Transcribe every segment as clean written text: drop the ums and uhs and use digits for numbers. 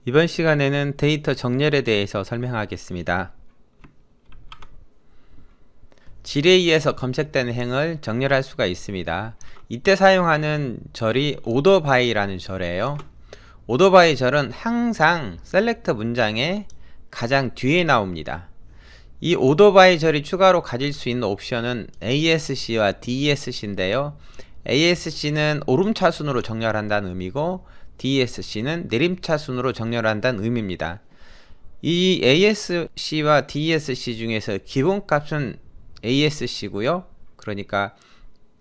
이번 시간에는 데이터 정렬에 대해서 설명하겠습니다. 질에 의해서 검색되는 행을 정렬할 수가 있습니다. 이때 사용하는 절이 order by라는 절이에요. order by 절은 항상 select 문장의 가장 뒤에 나옵니다. 이 order by 절이 추가로 가질 수 있는 옵션은 ASC와 DSC인데요. ASC는 오름차순으로 정렬한다는 의미고 DSC는 내림차순으로 정렬한다는 의미입니다. 이 ASC와 DSC 중에서 기본값은 ASC고요. 그러니까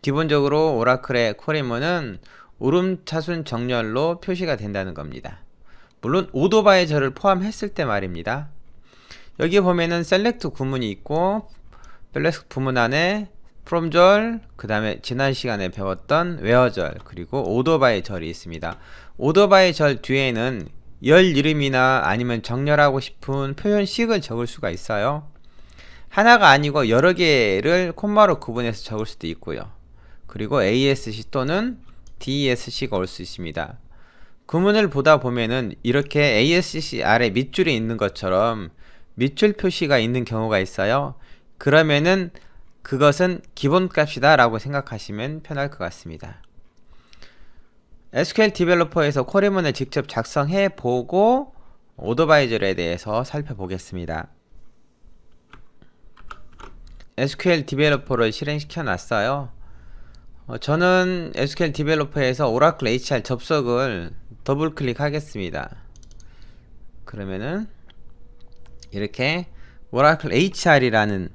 기본적으로 오라클의 쿼리먼은 오름차순 정렬로 표시가 된다는 겁니다. 물론 order by 절을 포함했을 때 말입니다. 여기 보면은 select 구문이 있고 select 구문 안에 from 절, 그 다음에 지난 시간에 배웠던 where 절, 그리고 order by 절이 있습니다. order by 절 뒤에는 열 이름이나 아니면 정렬하고 싶은 표현식을 적을 수가 있어요. 하나가 아니고 여러 개를 콤마로 구분해서 적을 수도 있고요. 그리고 ASC 또는 DSC가 올 수 있습니다. 구문을 보다 보면은 이렇게 ASC 아래 밑줄이 있는 것처럼 밑줄 표시가 있는 경우가 있어요. 그러면은 그것은 기본값이다 라고 생각하시면 편할 것 같습니다. SQL 디벨로퍼에서 쿼리문을 직접 작성해 보고 order by 절에 대해서 살펴보겠습니다. SQL 디벨로퍼를 실행시켜 놨어요. 저는 SQL 디벨로퍼에서 오라클 HR 접속을 더블 클릭하겠습니다. 그러면은 이렇게 오라클 HR이라는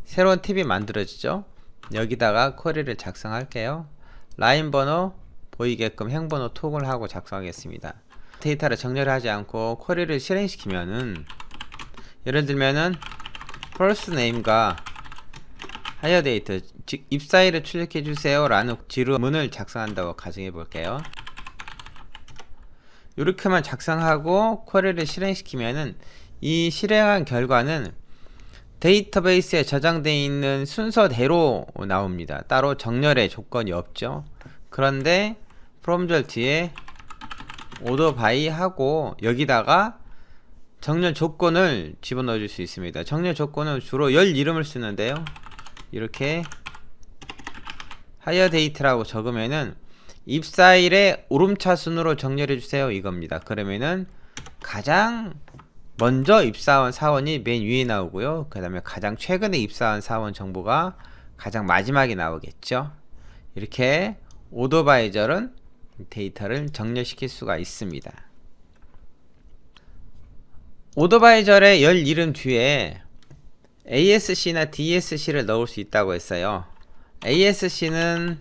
새로운 탭이 만들어지죠. 여기다가 쿼리를 작성할게요. 라인 번호 보이게끔 행번호 토글하고 작성하겠습니다. 데이터를 정렬하지 않고 쿼리를 실행시키면은 예를 들면은 first name과 hire date, 즉 입사일을 출력해 주세요 라는 지문을 작성한다고 가정해 볼게요. 이렇게만 작성하고 쿼리를 실행시키면은 이 실행한 결과는 데이터베이스에 저장되어 있는 순서대로 나옵니다. 따로 정렬의 조건이 없죠. 그런데 from 절 뒤에 order by 하고 여기다가 정렬 조건을 집어넣어 줄 수 있습니다. 정렬 조건은 주로 열 이름을 쓰는데요. 이렇게 hire date라고 적으면은 입사일에 오름차순으로 정렬해 주세요 이겁니다. 그러면은 가장 먼저 입사한 사원이 맨 위에 나오고요. 그 다음에 가장 최근에 입사한 사원 정보가 가장 마지막에 나오겠죠. 이렇게 order by 절은 데이터를 정렬시킬 수가 있습니다. order by 절의 열 이름 뒤에 ASC나 DSC를 넣을 수 있다고 했어요. ASC는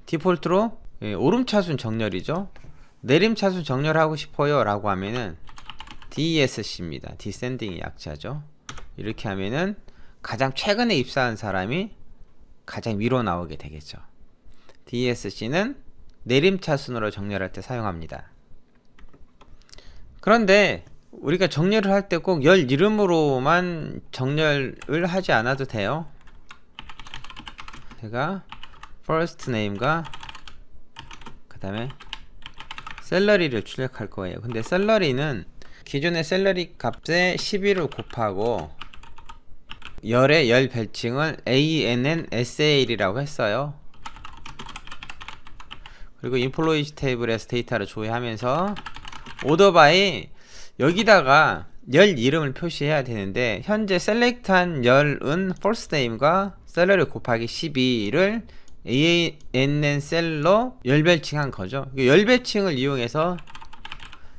디폴트로 오름차순 정렬이죠. 내림차순 정렬하고 싶어요 라고 하면은 DSC입니다. Descending의 약자죠. 이렇게 하면은 가장 최근에 입사한 사람이 가장 위로 나오게 되겠죠. DSC는 내림차순으로 정렬할 때 사용합니다. 그런데 우리가 정렬을 할 때 꼭 열 이름으로만 정렬을 하지 않아도 돼요. 제가 first name과 그 다음에 셀러리를 출력할 거예요. 근데 셀러리는 기존의 셀러리 값에 11을 곱하고 열의 열 별칭을 ANNSAL이라고 했어요. 그리고 employees 테이블에서 데이터를 조회하면서 order by 여기다가 열 이름을 표시해야 되는데 현재 select한 열은 first name과 salary 곱하기 12를 ANN 셀로 열별칭한 거죠. 열별칭을 이용해서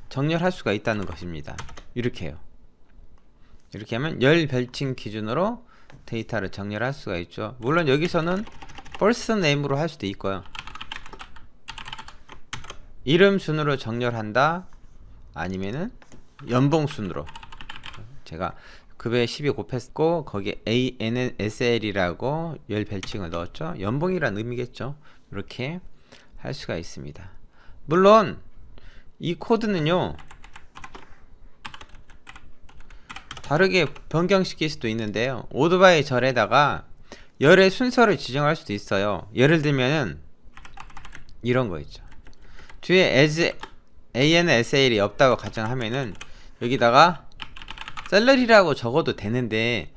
정렬할 수가 있다는 것입니다. 이렇게 해요. 이렇게 하면 열별칭 기준으로 데이터를 정렬할 수가 있죠. 물론 여기서는 first name으로 할 수도 있고요. 이름 순으로 정렬한다 아니면은 연봉 순으로 제가 급에 12 곱했고 거기에 ANNSL이라고 열 별칭을 넣었죠. 연봉이란 의미겠죠. 이렇게 할 수가 있습니다. 물론 이 코드는요 다르게 변경시킬 수도 있는데요. order by 절에다가 열의 순서를 지정할 수도 있어요. 예를 들면은 이런 거 있죠. 뒤에 ANSAL이 없다고 가정하면은 여기다가 셀러리라고 적어도 되는데,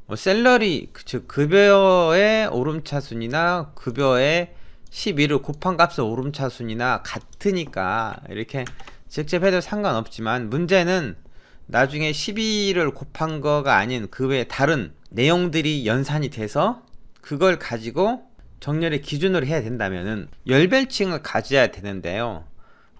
뭐 셀러리 즉 급여의 오름차순이나 급여의 12를 곱한 값의 오름차순이나 같으니까 이렇게 직접 해도 상관없지만, 문제는 나중에 12를 곱한 거가 아닌 그 외에 다른 내용들이 연산이 돼서 그걸 가지고 정렬의 기준으로 해야 된다면은 열변칭을 가져야 되는데요,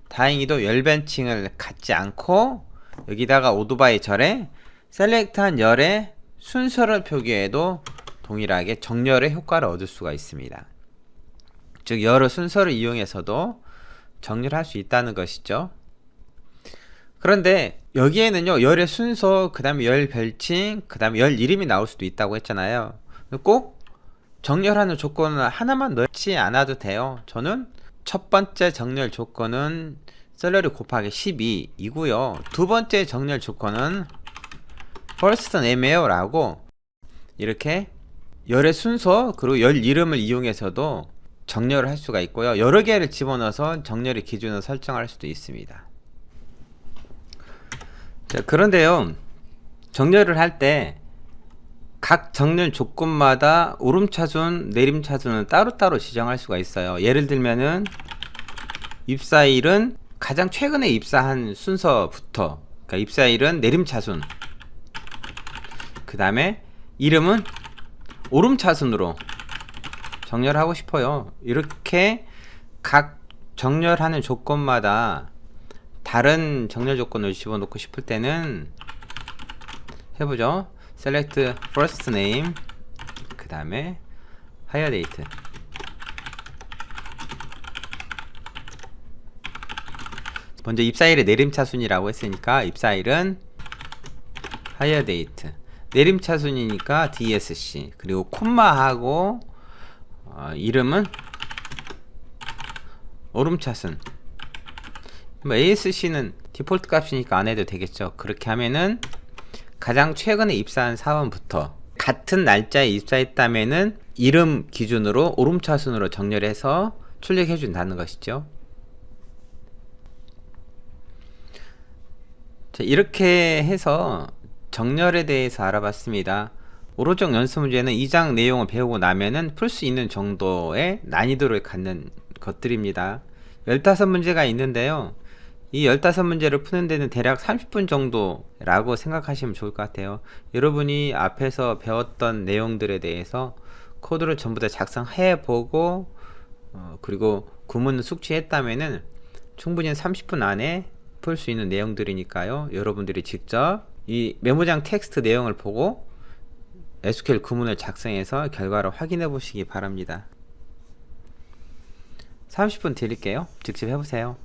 다행히도 열변칭을 갖지 않고 여기다가 오토바이 절에 셀렉트한 열의 순서를 표기해도 동일하게 정렬의 효과를 얻을 수가 있습니다. 즉 여러 순서를 이용해서도 정렬할 수 있다는 것이죠. 그런데 여기에는요, 열의 순서, 그 다음에 열 별칭, 그 다음에 열 이름이 나올 수도 있다고 했잖아요. 꼭 정렬하는 조건은 하나만 넣지 않아도 돼요. 저는 첫 번째 정렬 조건은 셀러리 곱하기 12이고요. 두 번째 정렬 조건은 first name에요 라고 이렇게 열의 순서 그리고 열 이름을 이용해서도 정렬을 할 수가 있고요. 여러 개를 집어넣어서 정렬의 기준을 설정할 수도 있습니다. 자, 그런데요, 정렬을 할 때 각 정렬 조건마다 오름차순, 내림차순은 따로따로 지정할 수가 있어요. 예를 들면은 입사일은 가장 최근에 입사한 순서부터, 그러니까 입사일은 내림차순, 그 다음에 이름은 오름차순으로 정렬하고 싶어요. 이렇게 각 정렬하는 조건마다 다른 정렬 조건을 집어넣고 싶을 때는 해보죠. select first name, 그 다음에 hire date. 먼저 입사일의 내림차순이라고 했으니까 입사일은 hire date, 내림차순이니까 DSC, 그리고 콤마하고 이름은 오름차순. 뭐 ASC는 디폴트 값이니까 안 해도 되겠죠. 그렇게 하면은 가장 최근에 입사한 사원부터 같은 날짜에 입사했다면은 이름 기준으로 오름차순으로 정렬해서 출력해 준다는 것이죠. 자, 이렇게 해서 정렬에 대해서 알아봤습니다. 오로정 연습 문제는 2장 내용을 배우고 나면은 풀 수 있는 정도의 난이도를 갖는 것들입니다. 15문제가 있는데요, 이 15문제를 푸는 데는 대략 30분 정도라고 생각하시면 좋을 것 같아요. 여러분이 앞에서 배웠던 내용들에 대해서 코드를 전부 다 작성해 보고 그리고 구문을 숙지했다면은 충분히 30분 안에 풀 수 있는 내용들이니까요, 여러분들이 직접 이 메모장 텍스트 내용을 보고 SQL 구문을 작성해서 결과를 확인해 보시기 바랍니다. 30분 드릴게요. 직접 해보세요.